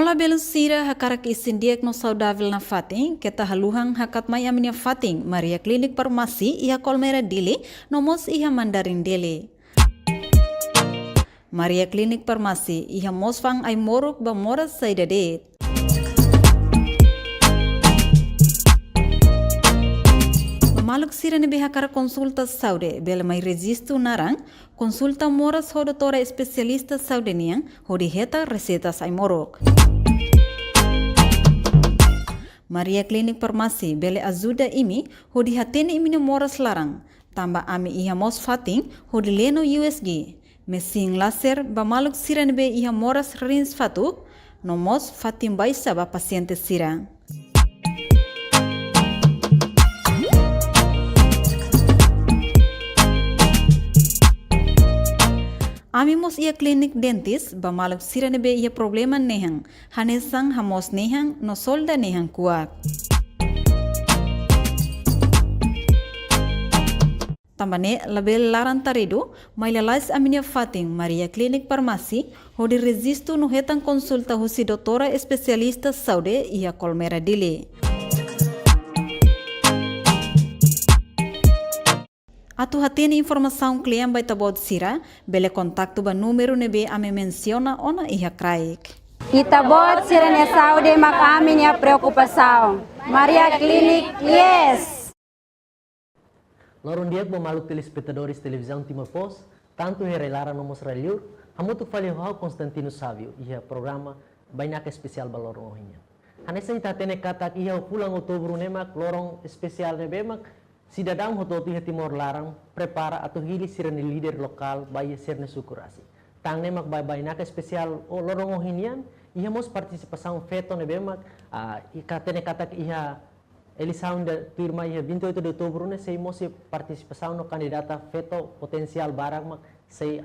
Nola belusira hakarak isin diagnos saudável na fating, keta haluhang hakat may aminya fating, Maria Klinik Farmasi, iha kolmera dili, nomos iha mandarin dili. Maria Klinik Farmasi, iha mosfang ay morok ba moras sa idadet. Maluk sira ni behakara konsulta saude, bela may registo narang, konsulta moras ho doutora especialista saude niang, ho heta recetas ay morok. Maria Klinik Farmasi, bele ajuda imi, ho hatene imi no moras larang, tamba ami iha mos fating, ho leno USG, mesin laser ba maluk sira ni be iha moras rins fatu, no mos fatim baisa ba paciente sira. Amimos ia klinik dentis, ba maluk sira nebe ia problema nehang, hanesang hamos nehang, no solda nehang kuat. Tambane label laran tarido, may lalais aminia fating Maria Klinik Farmasi, ho di resisto no hetang konsulta husi doutora especialista saude ia kolmera dile. Atu hatene informação klien by tabod sira, bele kontakto ba numero nebe ame menciona ona iha kraik. Itabot sira niya saúde mak amin niya preocupação. Maria Klinik, yes! Loron dia malu telespectadores televisão Timor Pos, tanto relara nomos raliur, hamutu falihau Constantino Savio, iha programa banyak especial balorong ohinya. Hanesa ita tene katak iha pulang outubro nemak lorong especial nebemak, cidadão hototi Timor Larang prepara atau hili sirene líder lokal baia serne sukurasi. Tang nemak banyak especial lorong ohinian, iha mos participação feto nebemak, ika tene katak iha eleição da turma iha 28 de outubro ne sei mos participação no candidata feto potensial barang mak sei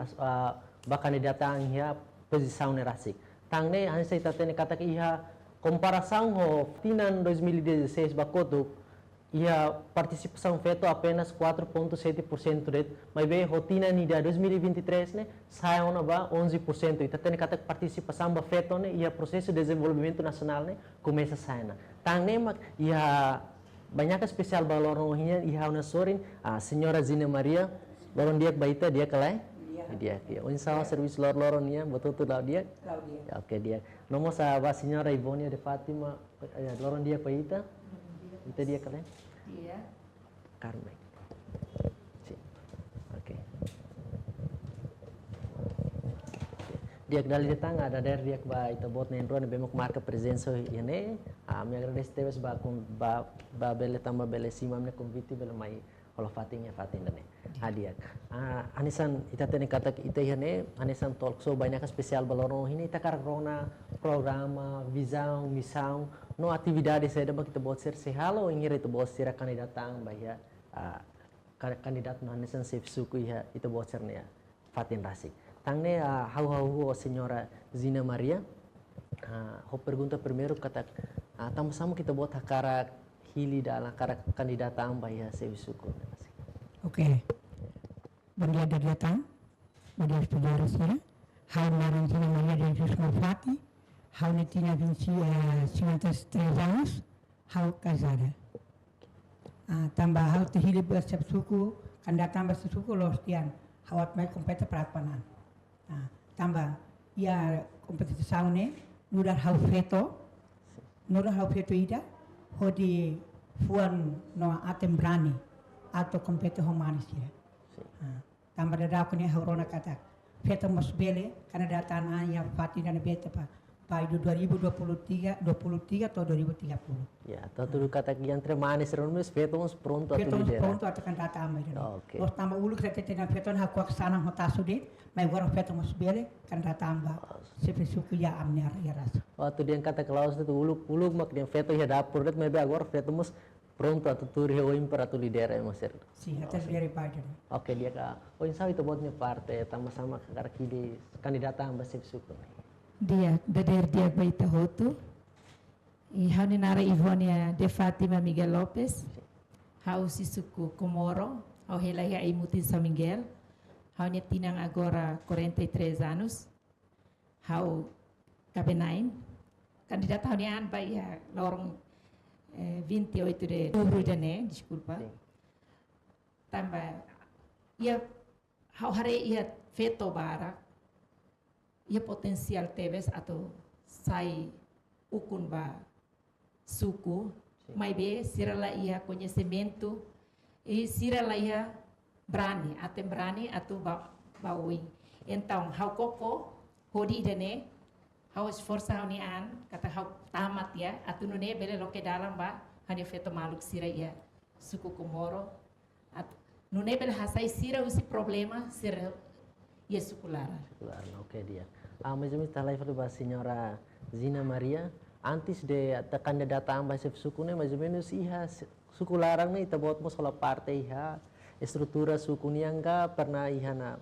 ba candidata iha posição ne rasik. Tang ne hansa ita tene katak iha comparação ho tinan 2016 bakoto ia participação feito apenas 4,7% det, mas bem rotina ni da 2023 né sai ona ba 11%. Ita tem kata participação ba feito né ia processo de desenvolvimento nacional né começa sai na. Tang ne mak ia banyak especial ba lorong hinya ia una sorin a senhora Zina Maria lorong dia baita dia kalai dia unsah servis lorong nia betul lah dia oke dia nomor sa ba senhora Ivonia de Fatima lorong dia baita itu dia kalian? Iya. Carmen. Si. Oke. Dia dali datang ada dari dia ba itu bot nendro ne bemok marca presença ini. Me agradece teves ba com ba bele tamba bele simam ne convite bele mai holofatingnya fatin dane. Hadiah. Anisan ita tene kata ita ini anisan talk show banyak spesial balorong ini ita karona programa visão missão no atividade saya dapat kita buat ser sehalo ingin itu buat ser kandidatang bahaya kandidat no anisan safe suku ya itu buat ser ya fatin rasik. Tangne hau senhora Zina Maria ho pergunta primeiro kata sama kita buat hakara hili dalam hakara kandidatang bahaya safe suku. Oke. Bom dia datang. Bom dia saudara saya. Hau Maria Zina Maria dan Jusma Fati. Hau tinha 53 anos, hau casada. Tambah hau terhilip bersep suku, kan datang bersep suku lostian, hawat mai kompeten perapanan. Tambah, ia kompetisi saune, nudar hau feto ida, hodi fuan no atem berani, atau kompeten humanis ya. Tambah dadaku ni hau rona kata, feto mas bele, karena datang ya Fati dan bete pa. Pai 2023 atau 2030. Ya, atau tuh kata yang termanis terus petons pronto atau lider. Pronto atau kan data amai. Oke. Los tambah ulu kita tena peton haku aksana hotasu dit, mai gora peton mas bele kan data amba. Sepe suku ya amnya ya ras. Waktu dia kata klaus itu ulu mak dia peton ya dapur det mai be agora peton mas pronto atau tur o impera atau lider ya maser. Si, atas dari Biden. Oke, dia ka. Insya itu buatnya partai sama-sama karaki kandidata amba sepe suku. Dia dader dia baita hotu e hauni nara Ivonia de Fatima Miguel Lopes hau si suku Comoro hau helaya imuti São Miguel hauni tinang agora 43 anos hau Cabenaim candidato honian ba ia lorong 28 de outubro dane, desculpa. Sim. Tambah ia hau hare ia feto bara ia potensial teves atau sai ukun ba suku mai be sirala ia conhecimento e sirala ia berani atau baui. Então hau koko hodi dane hau esforça honian kata hau tamat ya atau nune bele loke dalam ba hani feto maluk sira ia suku Komoro nune bele hasai sira usi problema sira ia suku lara. Ok dia. Mas eu estava falando para a senhora Zina Maria, antes de a candidata ang base suku ne, mais ou menos iha suku larang ne itabot mo sa parte iha estrutura suku niangga pernah iha na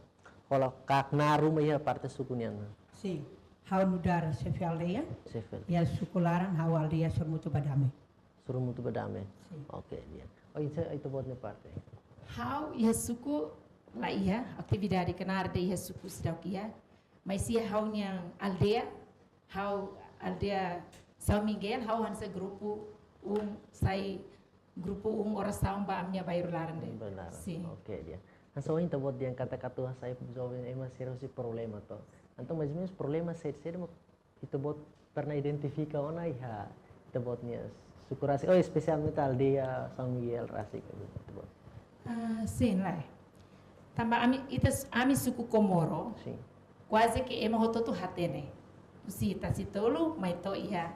kalau kak naru iha parte suku niangga. Sim. Hau mudar aldeia, Sefel. e a sucularam, hau aldeia sur muito badame. Suruh mutu bedame. Sim. Ok dia. Oh itu buat ne parte. How ia suku la ia atividade kenar de ia suku sidakia, mas ia hau yang aldea, hau aldea São Miguel, hau hansa grupo sai grupo oração ba amnya bayar larande. Benar. Sim. Ok dia. Então ainda buat dia kata-kata saya jovem emang serius problema to. Então mais ou menos problema saya itu buat pernah identificar ona iha itu buatnya suku Rasik. Oh especialmente aldea São Miguel Rasik itu buat. Sim lá. Tambah ami suku Komoro, Sim. quase que ema hototo hatene. Si tasitolo mai to ia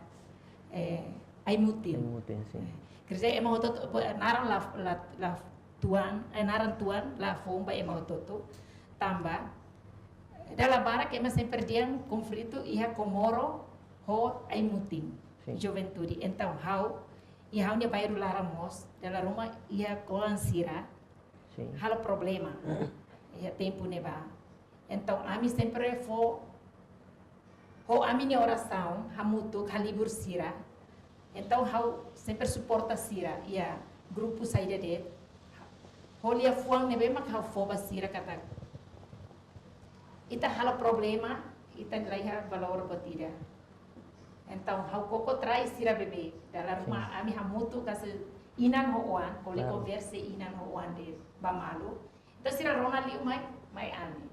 ai mutin. Mutin sim. Kerja ema hototo naran la tuan, naran tuan la fomba ema hototo. Tambah dalam bara que ema sempre diam conflito ia Komoro ho ai mutin. Sim. Juventude. Então hau ia hau nya bayar laramos dalam rumah ia kolansira. Sim. Halo problema ya tempo neba então ami sempre ho ami ni oração hamutu kalibur sira então hau sempre suporta sira ya grupo saída de ho lia fuang nebe mak hau foba sira kata ita halo problema ita nilaiha valor batida então hau koko trai sira bebe dalam rumah ami hamutu kasi inan hoan, kalau converse inan hoan de bamalu. Então sira Ronald liu mai ani.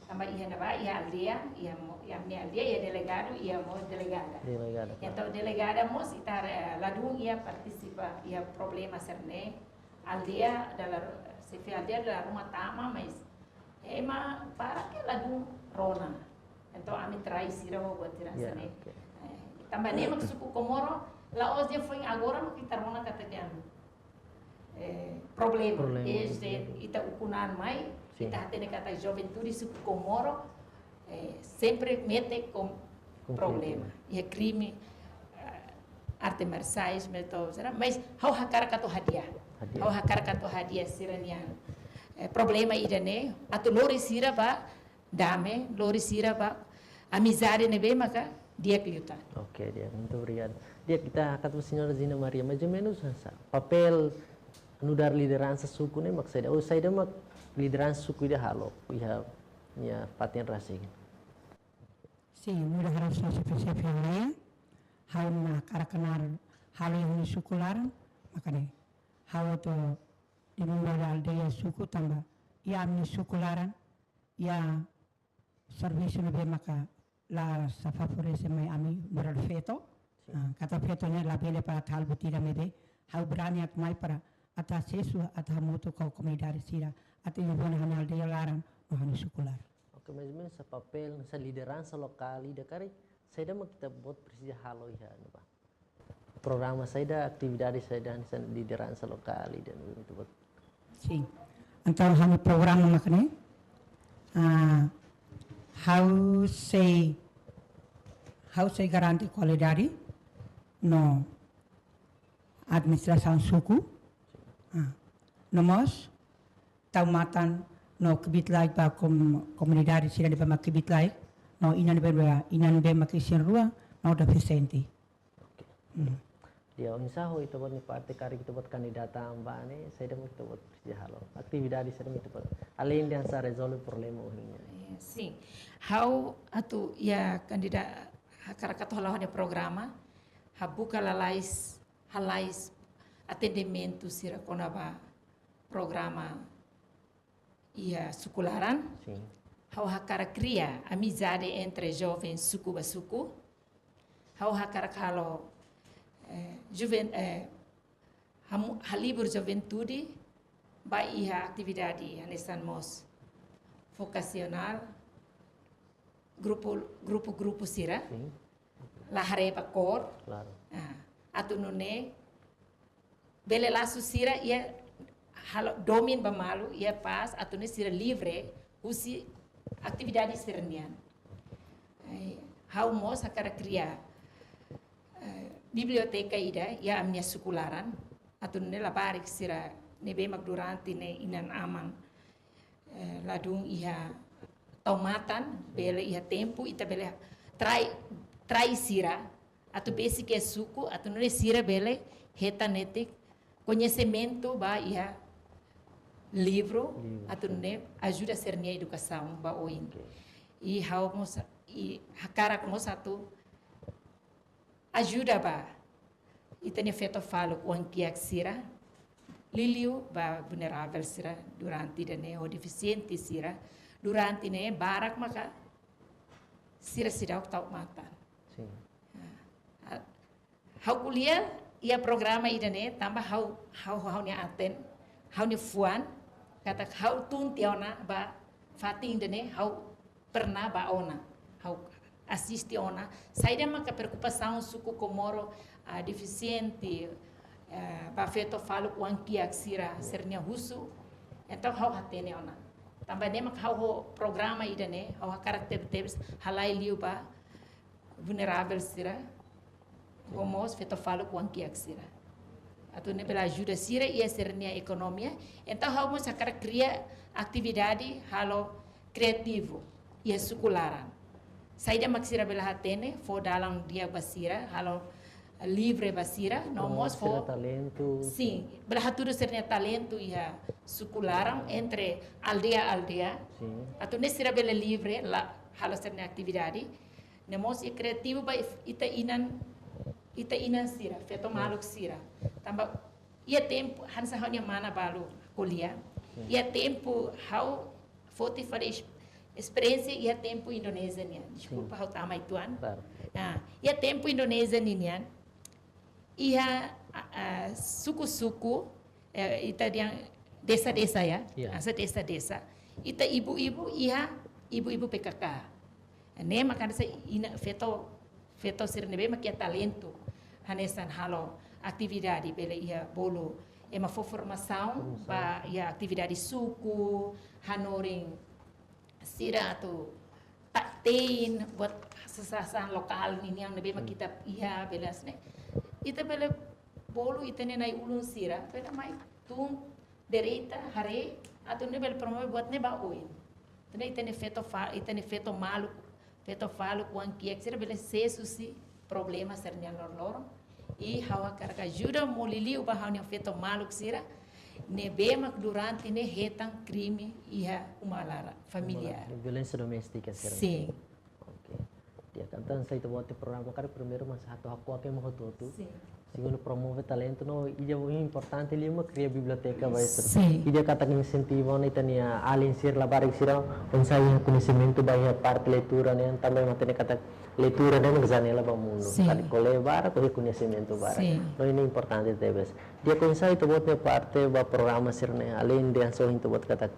Tambah ia naba ia aldea, ia aldea ia delegado, ia mo delegada. Delegada. Então delegada mos ita ladung ia participa ia problema serne aldea dalam sefi aldea dalam rumah tama mas ema para que ladung Rona. Então ami trai sira ho buat sira sene. Tambah nema suku Komoro la os dia foi agora no kita rona kata dia problema ita ukunan mai kita hatene kata juventude suku Komoro sempre mete com problema e crime arte marciais meto mas hau hakara kato hadiah siranian problema idane atau lori sira ba dame lori sira ba amizade nebe maka dia kelihatan. Oke dia, muito obrigado. Dia kita kata senhora Zina Maria, mais ou menos papel anudar liderança suku ne mak saya. Oh saya mak liderança suku ida halo, ya paten rasing. Sim, mudah harus seperti aldeia, hau na karakanar halo yang sukularan, makanya hau to di mumbai aldeia suku tambah, ya amni sukularan, ya servisi lebih maka la sa favorece mai ami moral feto kata feto ne la bele para tal butira mede hau berani ak mai para ata sesu ata mutu kau komunidade sira ata ibona hanal de laran no hani sukular. Oke, mais ou menos sa papel sa liderança lokal ida kari saya dah kita buat presija halo ya apa programa saya dah aktivitas saya dan liderança lokal dan itu buat. Sim. Então hani programa makne how say garanti qualidade no administração suku nomos taumatan no kebitlai ba komunidade sira de ba kebitlai no inan be makisin rua no deficiente. Dia insaho itu buat partai kari kita buat kandidata ambane saya dah kita buat halo aktivitas saya itu buat além de resolve problema ohnya. Sim. How atu ya kandidat Hakarakato halahone programa, habuka halais atendimento sira konaba programa ia sukularan. Sim. Hau hakara cria amizade entre jovens suku basuku. Hau hakara kalo halibur juventude ba iha atividade hanesan mos vocacional grupo sira. Sim. Lahare bakor. Claro. Atu nune bele lasu sira ia domin bamalu ia pas atu ne sira livre usi atividade sernian. Hau mos hakara cria biblioteca ida ia amnia sukularan atu ne labarik sira nebe magduranti ne inan amang ladung iha tomatan bele iha tempo ita bele trai sira atu basic é suco atu ne sira bele retanetic conhecimento ba iha livro atu ne ajuda a ser minha educação ba oin e haumos e hakara como satu ajuda ba itane feto falo o ankiak sira liliu ba vulnerável sira durante dane o deficiente sira durante ne barak maka sira sira tau mata. Sim. Hau kuliah ia programa idane tambah hau ne aten hau ne fuan kata hau tun tiona ba fating dane hau pernah ba ona hau assiste ona saída maka preocupação suku Comoro deficiente ba feto falo com ankiak sira sernia husu então hau hatene ona tambah ne maka hau programa idane hau karakter tebs halai liu ba vulnerável sira homos feto falo com ankiak sira atau ne pela ajuda sira ia sernia economia então hau sakara cria atividade halo criativo ia sukularan saída maksira bela hatene fo dalam dia basira halo livre basira nomos fo talento. sim bela haturu sernia talento ia sukularan entre aldea Sim. atau ne sira bela livre la halo sernia atividade nemos ia criativo ba ita inan sira feto maluk sira tambah ia tempo hansa hanya mana balu kuliah ia tempo hau foti fare experiência ia tempo Indonésia nian desculpa hau tamai tuan Claro. ia tempo Indonésia nian ia suku-suku ita yang desa-desa ya asa desa-desa ita ibu-ibu ibu-ibu PKK ne makan sa ina feto sir nebe makia talento hanesan halo atividade bele ia bolo ema formação ba ia atividade suku hanoring sira tu taktein buat sesasan lokal ini yang nebe makita iya belas ne ita bele bolo ita ne nai ulun sira bele mai tung direita hare atau ne bele promover buat ne ba oin tene ita ne feto malu feto falo com ankiak sira bele sesusi problema sernya lor e hawa karaka ajuda molili uba hau ne feto malu sira nebe mak durante ne retang crime ia umalara familiar. Violência doméstica. Sim. Okay. Dia cantan sa ito bote programa kare primeiro mas hato hako ake mo hototu. Sim. Segundo promove talento no ija muito importante lima cria biblioteca vai ser. Sim. Ija kata incentivo na itania alin sir labarik sira ensaian conhecimento vai a parte leitura né também matene kata leitura né nggazanela ba mundo. Kali kole bara ko conhecimento bara. No ini importante debes. Dia ko ensai to bote parte ba programa sir né alin dia so into bot kata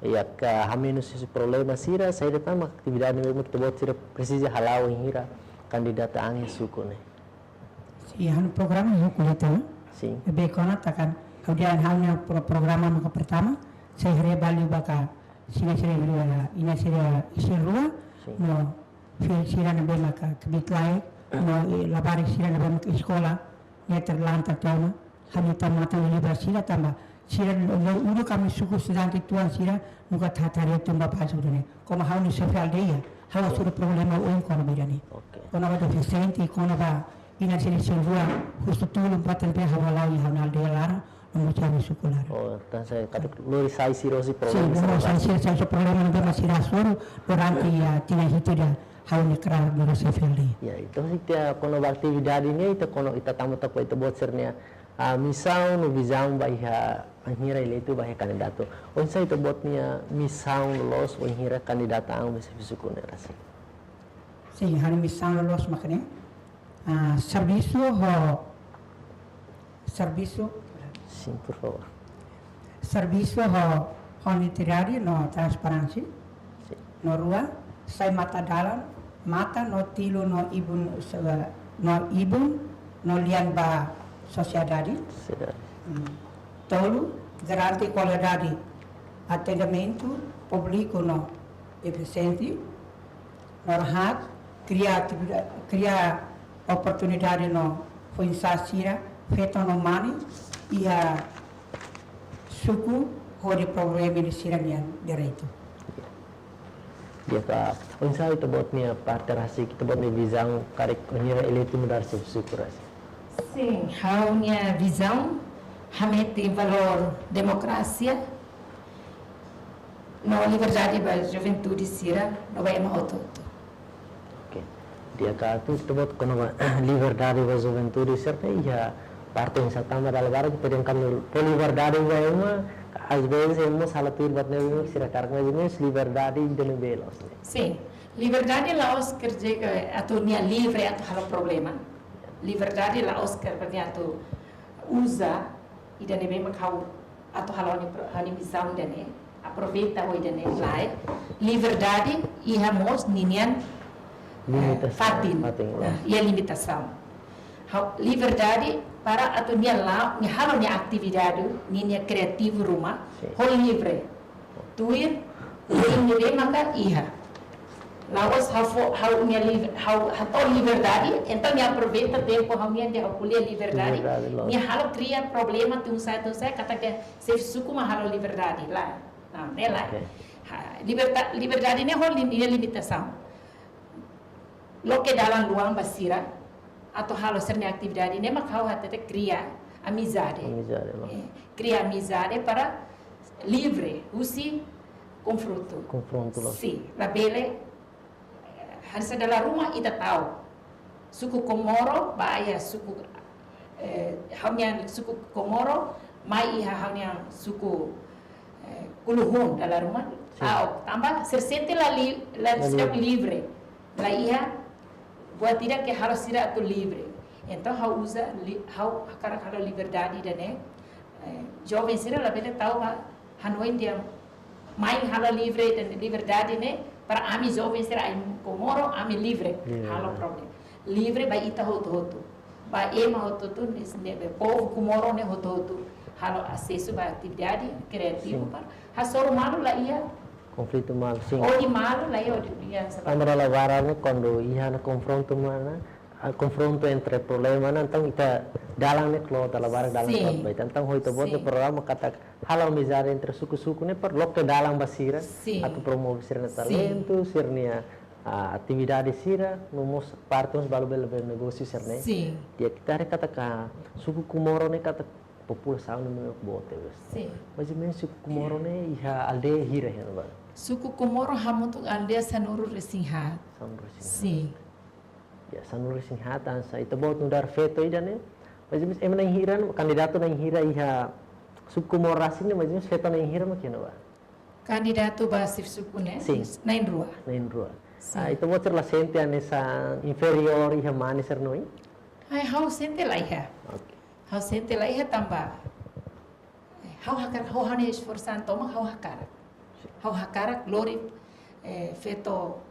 ya ka haminus esse problema sira sai de tama atividade mesmo to bot sira precisa halau hira kandidata angin suku né. Iya, program yang kuliah Sim. Bekona takan kemudian halnya programa maka pertama saya hari balik baka sini ina sirua no sira na maka kebitlai no labari sira na maka sekolah ya terlantar tahun hanya tamata libar sira tambah sira udah kami suku sedang tuan sira muka tatari tumba pasuk dene koma hauni sosial dia hawa sudah problema oin kono bidani kono ada deficiente kono ba ina sini silvua justo tulum patan pe hawalai hanal de lara no chami sukular Oh, tan saya kata lori sai sirosi sí problema. no sai problema no masih rasuru durante ya tina hitu dia how ni kra guru sefeli. Ya, itu kita kono aktividade ini itu kono ita tamu tako itu buat sernya missão no visão vai anhira eleito vai candidato. Onde itu buatnya missão los anhira candidato ang bisa fisuko na rasi. Sim, hani missão los makne. Serviço Sim, por favor. Serviço literary no transparansi. No rua, sai mata dalan, mata no tilo no ibun no lian ba sociedade. Tolu, garanti qualidade, atendimento público no eficiente, no rahat, cria oportunidade no fuinsasira, feito no mani, e a suku hori problema de siranian direito. Dia ka unsa itu buatnya parte rasi kita buatnya visão karek anhira eleito mudar se fisuko rasi. Sim, a minha visão, realmente valor democracia, no liberdade para juventude sira, no vai no outro. Oke. Dia ka tu buat kono liberdade para juventude serta ia parte yang sama dalam barang kita yang kami liberdade vai uma às vezes hemos halatur buat nevi sira karena jenis liberdade de belos. Sim, liberdade lá os kerja atau nia livre atau halo problema. Liberdade lá os kerja atau usa e dane bem macau atau halo hani missão dane aproveita o dane lai. Liberdade e hamos ninian fatin. E a limitação. Liberdade para atau nia lá, nia halo nia atividade, nia criativo rumah, hol livre. Tuir, ini bem maka iha. Lawas hau nia livre, hau liberdade, então nia aproveita tempo hau nia de acolher liberdade. Nia halo cria problema tu sai kata que se suku ma halo liberdade lá. Não, né lá. Liberdade ne hol nia limitação. Lo que dalam luang basira atau halo sernya atividade ne makau hatete cria amizade. Cria amizade para livre, usi confronto. Sim, la bele harus dalam rumah ita tahu. Suku Komoro, bahaya suku hamnya suku Komoro, mai iha hamnya suku Kuluhun dalam rumah. Tahu, tambah sersente la sedang livre. La iha buat tidak que harus tidak tu livre. Então hau usa hau cara liberdade dane jovem sira la bele tahu Hanoi dia main halo livre dan liberdade ne para ami jovem sira ai Komoro ami livre halo problem. Livre ba ita hoto ba ema hoto tu ne povo Komoro ne hoto halo acesso ba atividade criativo para hasoro malu la ia conflito mal sim. Odi malu la ia odi dia Andra la varane quando ia na confronto mana confronto entre problema então ita dalang ne klo dalam barang dalang baik tentang hoito buat programa kata halal mizar entre suku-suku ne per lo que dalang basira atau promover sirna talento sirnia atividade sira nomos partos balu bel negócio sirne dia kita kata ka suku Komoro ne kata população ne bote wes mas men suku Komoro ne iha alde hira hen ba suku Komoro hamutuk alde sanuru resinghat sim ya sanuru resinghat sa ito bot nudar feto idane mas emang hiran kandidato nang hira iha suku Komoro rasin mas feto nang hira makina ba kandidato basif suku ne nain rua itu bot la sente anesa inferior iha mani sernoi ai hau sente la iha hau sente la iha tamba hau hakar hau hani esforçan toma hau hakara glori feto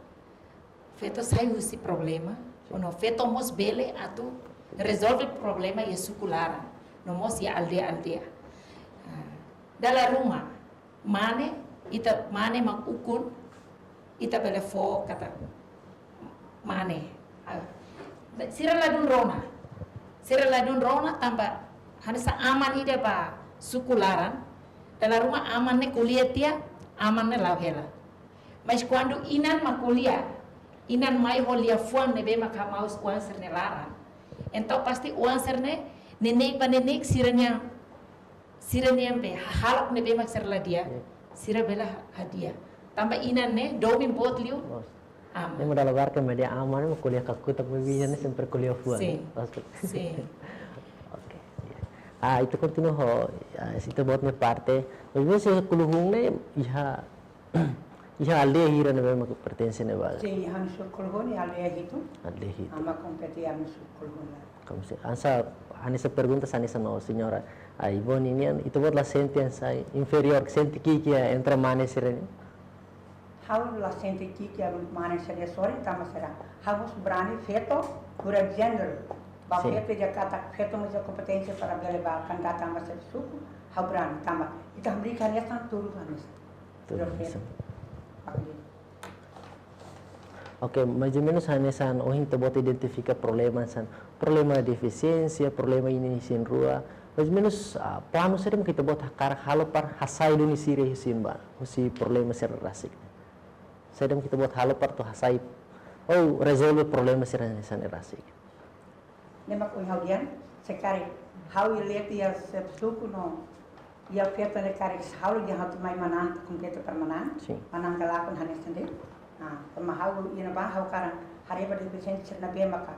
sai usi problema ono feto mos bele atu resolve problema e sukulara no mos ya aldea dala rumah mane mak ukun ita bele fo kata mane sira ladun rona tamba hanisa aman ide ba sukularan dala rumah aman ne kuliah tia aman ne lauhela mas quando inan makuliah inan mai holia fuan ne be maka maus uan serne laran então pasti uan serne nenek siranya be halak ne be mak serla dia sira bela hadiah tambah inan ne domin bot liu Ini mau dalam ke media aman, mau kuliah kaku tak begini sempre kuliah fuan. Sim. Sim. Oke. Itu continue ho, itu buat me parte. Mas sih kuluhung ne, iha alde hira ne memang pertensi ne baga. Sim, han sukulhon ya alde itu. Alde hira. Ama kompeti am sukulhon. Como se ansa anissa pergunta sanissa no senhora Ivone ini itu buat la sentença inferior senti que entra mane sirene. How la sente que a mana seria sori tama será. How os brani feto por gender. Ba Sim. feto de kata feto mas a competência para levar candidata a ser suco. How brani tama. Ita americana é tanto tudo anis. Tudo isso. Oke, mais ou menos hanesan oh itu buat identifica problema de deficiência, problema ini sin rua. Mais ou menos plano serem kita buat halo par hasai duni sire sin ba, si problema ser rasik. Sedang kita buat halo par tu hasai resolve problema ser hanesan rasik. Nema ko haudian sekari how you let ya se suco no ya feto ne kari how dia hat mai manan completo permanan. Sim. Manan galakon hanesan de. Tama how ina ba how karan hareba de deficiência na be maka.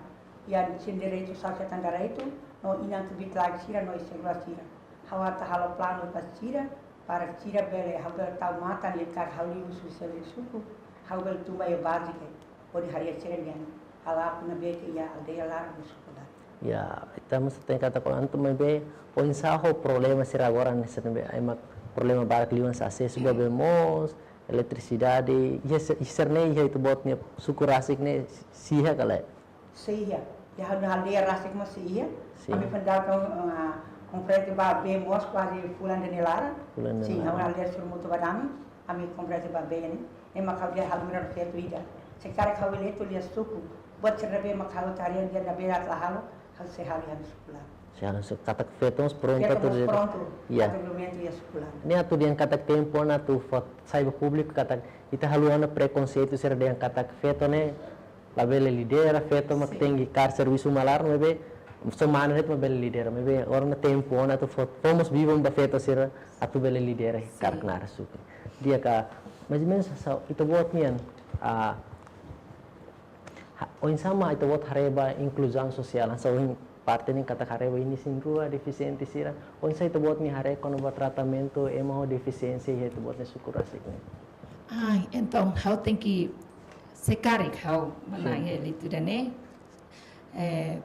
Ya sin direito social tangara itu no inang kubitlag sira no isegla sira. Hawata halo plano pa sira para sira bele habel tau mata ni kar hawli usu sele suku hawel tuma yo basic odi haria sira ngan hala puna beke ya aldeia lá no suku da. Ya, estamos tem kata ko antum be o insaho problema sira agora nesse be ai mak problema barak liwan sa acesso bebemos eletricidade e serne itu botnya suku rasik ne siha kala. Sehia ya hal aldeia rasik mo sehia. Sim. Kami pendal com frente ba be mos quase fulano de lara. Sim, a aldeia sur muito badami. Ami com frente ba be ne. E makau dia hal mirar fetu ida. Sekarang kau leto dia suku buat cerbe makau tarian dia na berat la halo hal sehari harus sekolah. Siya so katak fetons pronto Dia tu pronto pronto. Ya. Momento dia sekolah. Ni atu dian katak tempo na tu saiba público katak ita haluana preconceito ser dian katak feto ne labele lidera feto mak tengi kar serviço malar mebe semana het mabele lidera mebe orang na tempo na tu fomos vivos ba feto ser atu bele lidera kar knar suke dia ka mais menos itu buat nian o insama itu buat hareba inclusão social so parte ni kata hareba ini sin rua deficiente sira o insa itu buat ni hare kono buat tratamento emo deficiência itu buat ni sukurasik ni. Então, how tem que sekarek how manai itu dane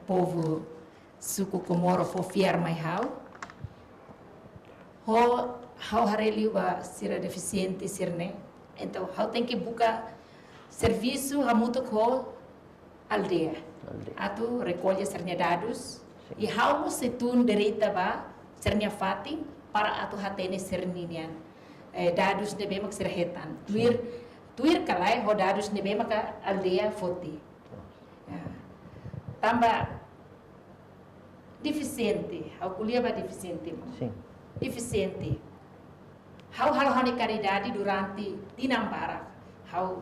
povo suku Komoro for fiar mai how hareli ba sira deficiente sirne. Então, how tem que buka serviço hamuto ko aldeia. Atu recolhe sernya dados e how mo setun derita ba sernya fating para atu hatene serninian dados de bemak sirhetan. Tuir kalai ho dados de bemak aldeia foti. Tamba deficiente, how kuliah ba deficiente mo. Sim. Deficiente. How hal-hal caridade durante tinambara. How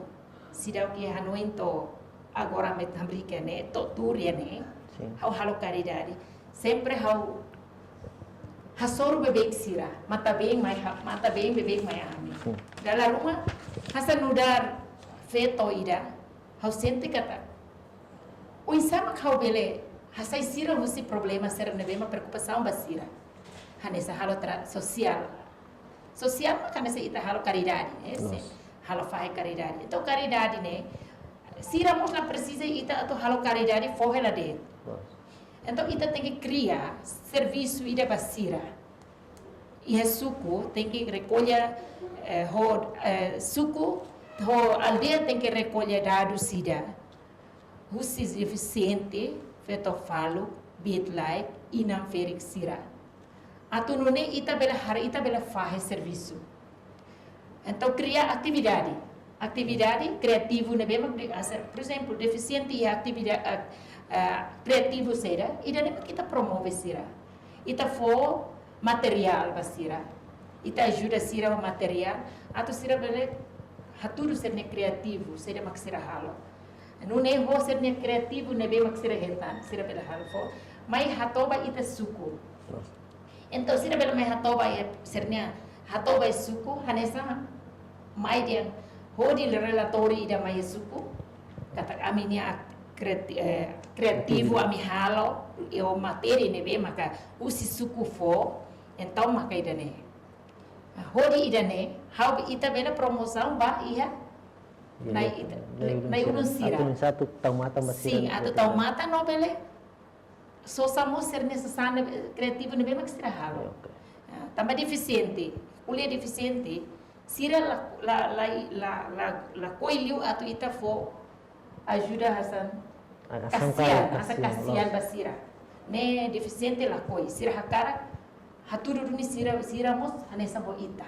sidau que hanuento agora met hambrika ne to turia ne. Sim. How halo caridade. Sempre how hasor bebek sira, mata bem bebek mai ami. Sim. Dalam rumah hasan nudar feto ida. How sente kata. O insama how bele hasai sira husi problema ser nebema preocupação basira. Hanesa halo social. Social kan se ita halo caridade, halo fai caridade. Então caridade ne sira mosla precisa ita atau halo caridade forrela de. Então ita tem que criar serviço ida basira. E suco tem que recolher suco, aldeia tem que recolher dados ida. Husi eficiente, feito falo, bitlai, inam ferik sira. Atu nune ita bela faz serviço. Então criar atividade criativo ne bema por exemplo deficiente e atividade criativo será e daí kita promove será. Ita for material basira. Ita ajuda sira o material. Atu sira bela haturu ser ne criativo será maksira halo. Nune ho ser ne criativo ne bema maksira hetan sira bela halo fo. Mai hatoba ita suku. Então, se rebelo mai hatoba é sernya hatoba é suco, hanesa mai dia hodi relatório ida mai suco, kata kami ni kreativo ami halo e o materi ne be maka usi suku fo então maka idane hodi idane how ita bela promoção ba iya na ulun sira satu taumata sim atau taumata no bele so samo ser necessário criativo ne be mak sira halo tambah deficiente kuliah deficiente sira la coelho atau ita fo ajuda Hasan kasihan basira ne deficiente la koi sira hakara haturu ni sira mos hanesa bo ita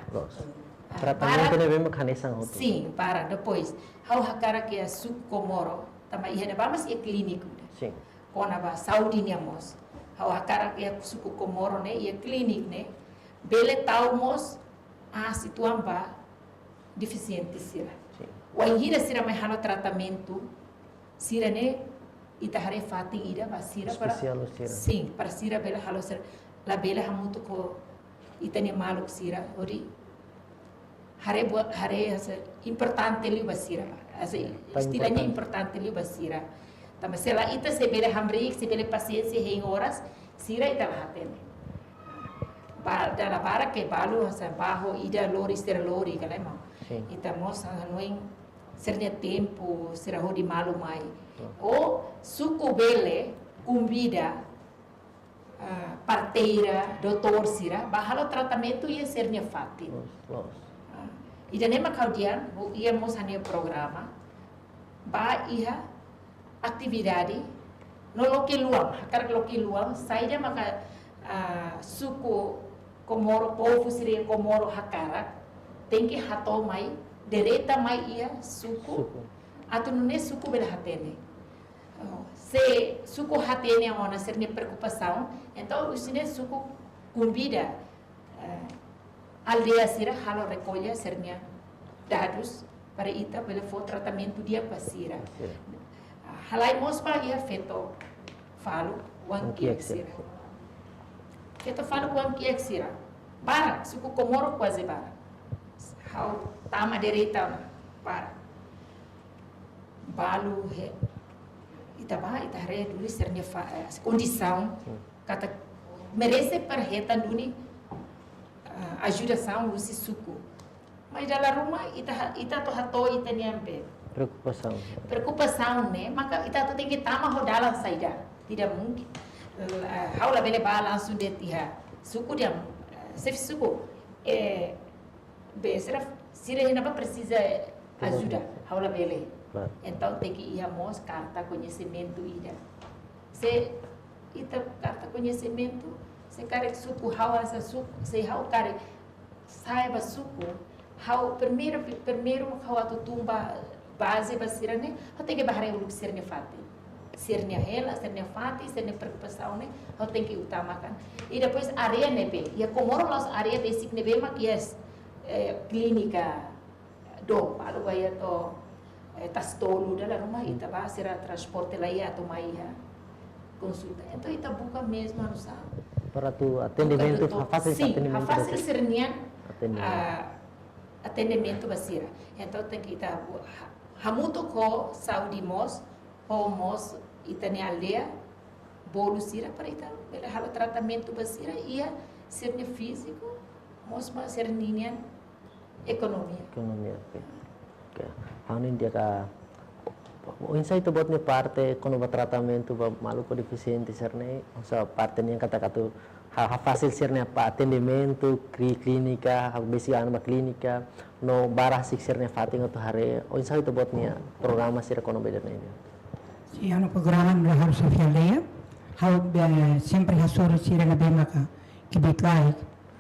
tratamento ne vemos hanesa hotu sim para depois how hakara que é suco comoro também ia vamos e clínico sim kona ba saudi ni mos how hakara que é suco comoro ne e clínico ne bele taumos situam ba deficiente sira o hira sira mai hano tratamento sira ne ita hare fati ida ba sira para sim para sira bela halo sira la bela hamuto ko ita ne maluk sira ori hare asa importante li ba sira asa istilahnya importante li ba sira tambah sela ita se bela hamrik se bela paciência em horas sira ita la hatene dalam bara ke balu asa baho ida lori sira lori kalema ita mosa noing sernya tempo sira hodi malu mai o suku bele convida parteira doutor sira bahalo tratamento ia sernya fati ida nema kaudian ia mosania programa ba ia atividade no loke luang hakar loke luang saida maka suku komoro povo sira komoro hakara tem que hato mai dereta mai ia suku atau nune suku bela hatene se suku hatene ona sernya preocupação então o sine suku convida aldeia sira halo recolha sernya dados para ita bela for tratamento dia pasira halai mospa ia feto falo wanki sira feto falo wanki sira bara suku komoro quase bara how tama direita para balu he ita hare duli sernya condição kata merece para reta duni ajudação lusi suku mas dalam rumah ita to hato ita niambe preocupação né maka ita to tem que tama rodala saida tidak mungkin how la bele bala langsung de tiha suku dia suku besra sira henapa precisa ajuda haula bele então tem que ir a mos carta conhecimento ida se ita carta conhecimento se care suku hawa sa suku se hau care saiba suku hau primeiro hawa tu tumba base basira ne tem que bahare uluk sernya fati sernya hela sernya fati sernya preocupação ne hau tem que utamakan e depois area nebe ia komoro las area basic nebe mak yes clínica do palu vai to tas tolu dalam rumah ita ba sira transporte lá ia to mai consulta então ita buka mesmo no sa para tu atendimento fácil sernian atendimento basira então tem que ita hamuto ko saudi mos homos ita ne aldeia bolu sira para ita bela halo tratamento basira ia sernya físico mos ma sernian ekonomi. Okay. Hanin dia ka o insight about ni parte kono ba tratamento ba maluco deficiente serne sa parte niya kata-kata ha fácil serne pa atendimento clínica ha besi ana clínica no barah sik serne fating to hare o insight about niya programa sira kono beda na ini. Si ano programa na harus aldeia ha sempre hasoro sira na bemaka kibikai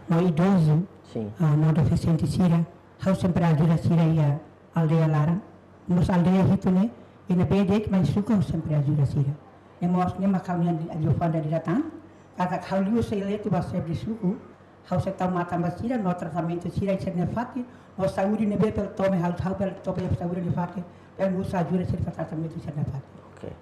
no idoso no deficiente sira harus sempre ajuda sira ia aldeia lara nos aldeia itu ne ina bedek mas suka sempre ajuda sira e mos ne makaunya ajuda fanda di datang kata kauliu sei tu bahasa di suku harus tahu mata sira no tratamento sira serna fati no saúde ne betel tome hal pel tope saúde ne fati per musa ajuda sira tratamento serna fati. Okay.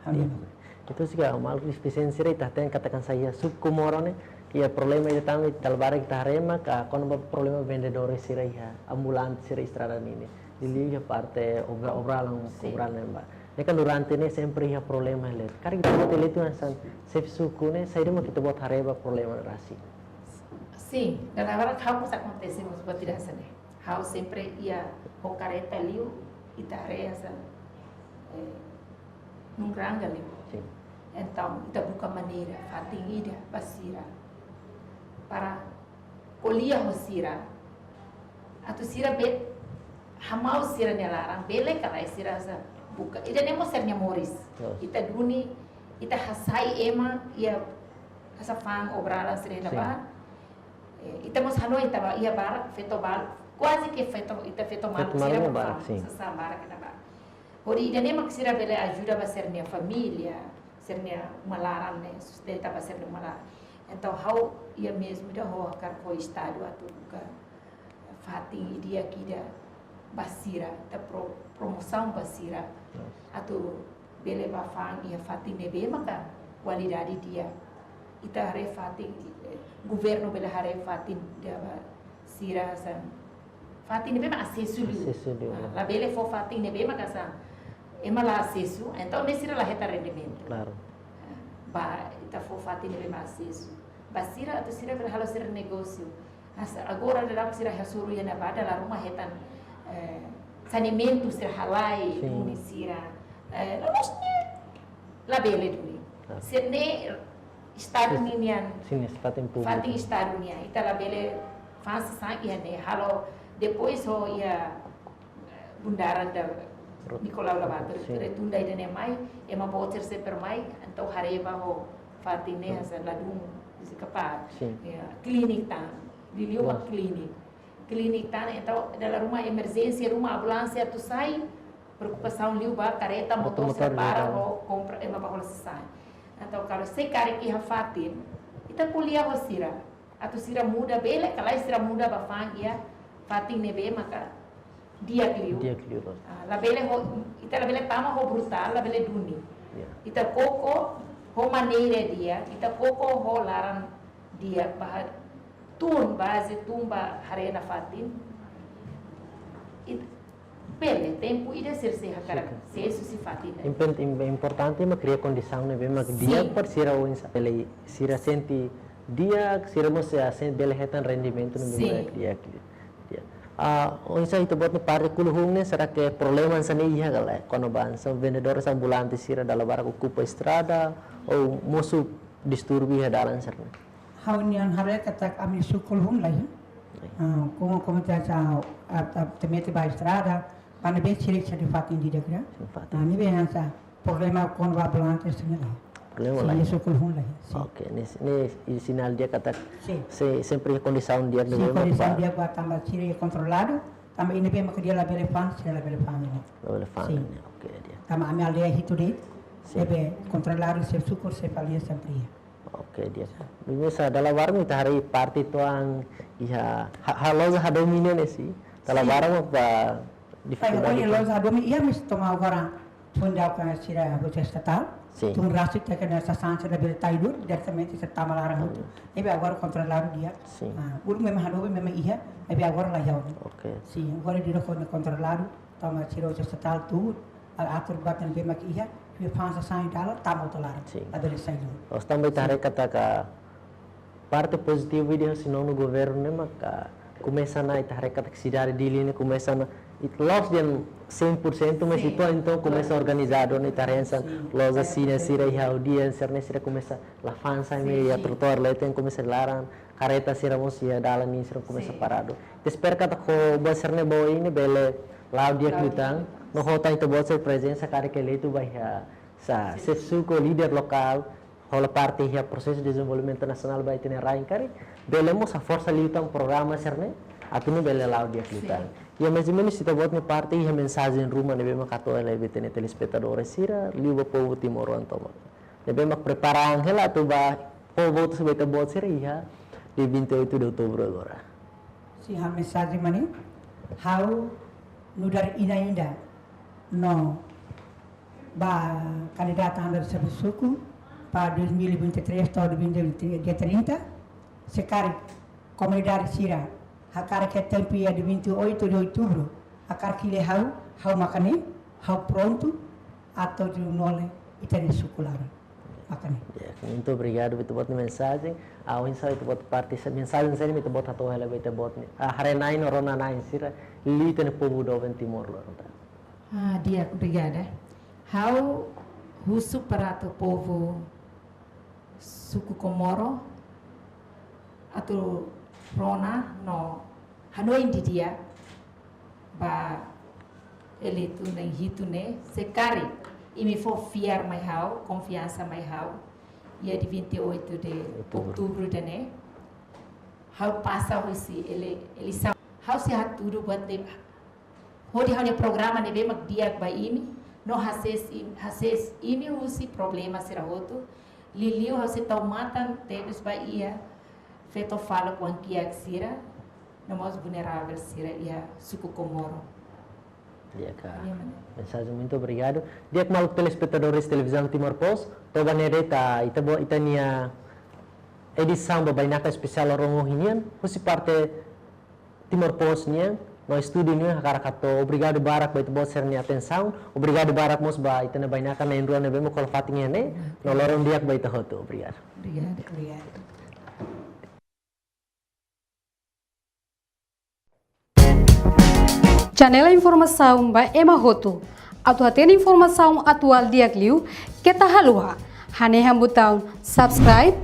Itu sih mal deficiency rate yang katakan saya subkomoro ne ia problema itu tami talbara kita harema ka kono problema vendedores sira ia ambulante sira estrada ini dili parte obra lang nembak Kan durante ne sempre ia problema ele. Kari kita buat ele tu nasan sef suku ne saya mau kita buat hareba problema rasi. Sim, na verdade, how nos acontecemos seperti essa, né? How sempre ia o careta liu e tarefa num grande liu. Sim. Então, kita buka maneira, fating ida, basira, para colher o sira. Atau sira bet, hamau sira nelarang, bele kalau sira sa buka. Ida nemo sernya moris. Ita duni, ita hasai ema, ia hasafang obrala sira ba. Ita mos hanoi ita ba, ia barak feto bal, quase que feto ita feto mal sira ba. Sasa barak ita ba. Ori ida nemo sira bele ajuda ba sernya família. Sernya malaran né, sustenta para ser malaran. Então, how ia mesmo da ho carco estado atu ka fating dia kida basira, da promoção basira. Atu bele ba fang ia fating nebe maka qualidade dia. Ita hare fating governo bele hare fating dia basira san. Fating nebe ma acesso liu. La bele fo fating nebe maka san. Ema lá acesso, então nesse lá reta rendimento. Claro. Ba, ita for fatin nebe ma acesso. Basira tu sira ver halo sira negócio. Agora da sira hasuru ya na bada la rumah retan saneamento sira halai duni sira. Nós la bele duni. Serne estado ninian. Sim, fatin público. Fatin estado nia. Ita la bele faz sangue ne halo depois ho ia bundaran da Nicolau Lavater, retunda ida ne mai, ema boter se per mai, então hareba ho fatine asa ladung se kapar. Klinik tan, diliu uma klinik tan, então dalam rumah emergency, rumah ambulância tu sai, preocupação liu ba careta motor se para ho compra ema ba ho sai. Então kalau se kare ki ha fatin, ita kuliah ho sira, atu sira muda bele, kalau sira muda ba fang ia fatin nebe maka dia kliu. La bele ho ita la bele tama ho brutal, la bele duni. Ita koko ho maneira dia, ita koko ho laran dia bahar tun base tumba harena fatin. Bele tempo ida ser hakara se si fatin. Importante é criar condição né, mas dia por sira o ele sira senti dia sira mo se sente bele retan rendimento no dia dia. Onsa itu buat parte kuluhung ne será que problema sa niya gala quando ban sa vendedores ambulantes sira dalla bara ocupa estrada ou mosu disturbi hadalan serna. Haunian hare kata kami sukulhung lah ya. Como tá temete ba estrada, pana bem cirik sa fatin di degra. Ni bem asa problema con ambulantes ni lah. Problema lah. Sukulhung lah. Oke, ini sinal dia kata sempre condição dia de condição dia buat tambah ciri controlado, tambah ini bem maka dia la belefan, sila la belefan ini. Belefan. Oke dia. Tambah ambil dia hitu dit, sebe controlado se sukur se palia sempre. Oke dia. Bisa dalam warung kita hari party tuang iya halo za domine nesi. Dalam warung apa dificuldade. Kalau lo za domine ia mesti tomar agora fundar com a sira hoje estatal. Tum rasit tak kena sasansa da bele taidur diretamente se tama larang itu. Ebe agora controlado dia. Ulu memang hadobe memang iya, ebe agora lah jauh. Oke. Agora dia kena controlado, tama sira hoje estatal tu, atur batan be mak iya, be fansa sai dala tama to larang. Abele sai dulu. Os também tare kata ka parte positiva dia senão no governo né maka começa na tare kata que cidade dele né começa na loss dia 100% mas itu então começa organizado né tarensa loss assim sira e audiência né sira começa la fansa meia trotor lá tem começa larang careta sira mosia dalam ni sira começa parado espero kata ko baser né boy né bele lá dia kitang no hota itu buat ser presença cara que ele tu vai sa sesuko líder local hola parte ya processo de desenvolvimento nacional vai ter rain kari belemos a força liutan programa serne atuni bele lá dia kitang ya mais ou menos kita buat ni parte ya mensagem rumah nebe makato ele betene telespectadores sira liu povo timor antoma nebe mak preparang hela tu ba povo tu sebeta buat sira ya di 28 de outubro agora si ha mensagem mani how nudar ina no ba candidato andar sabe suku para 2023 atau 2030 sekarang comunidade sira hakar que tempo ia de 28 de outubro hakar que le hau makane hau pronto atau di nole itani sukularan. Makanya. Ya, muito obrigado betul buat mensagem. Awin sa itu buat parti sa mensagem sa ini itu buat hatu hela betul buat ni. Harenai norona nain sira lite ne povo do Timor Leste. Dia obrigada. How husu para o povo suku Komoro atau Rona no Hanoi di dia ba ele tu nem hitu ne sekari imi for fiar mai hau confiança mai hau ia di 28 de outubro de ne hau passa hoje ele sa hau se haturu buat de hodi hau programa ne be mak dia ba imi no hases imi hoje problema será outro liliu hau se tomatan teves ba ia feito fala com que sira no mais vulnerável sira ia suku Komoro. Ya, Kak. Mensagem muito obrigado. Dia que malu telespectadores televisão Timor Post, toba nereta ita nia edição do Bainaka especial Rongohinian, husi parte Timor Post nia, no estúdio nia Karakato. Obrigado barak ba ito bo ser nia atenção. Obrigado barak mos ba ita na Bainaka na indruan na bemo kolfating yan no lorong diak ba ita hoto. Obrigado. Obrigada. Janela informação ba Ema Roto. Atu atena informação atual diak liu kita halua. Hane hambutão subscribe,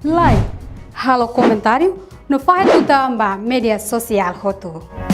like, halo comentário no faz butão ba media social Roto.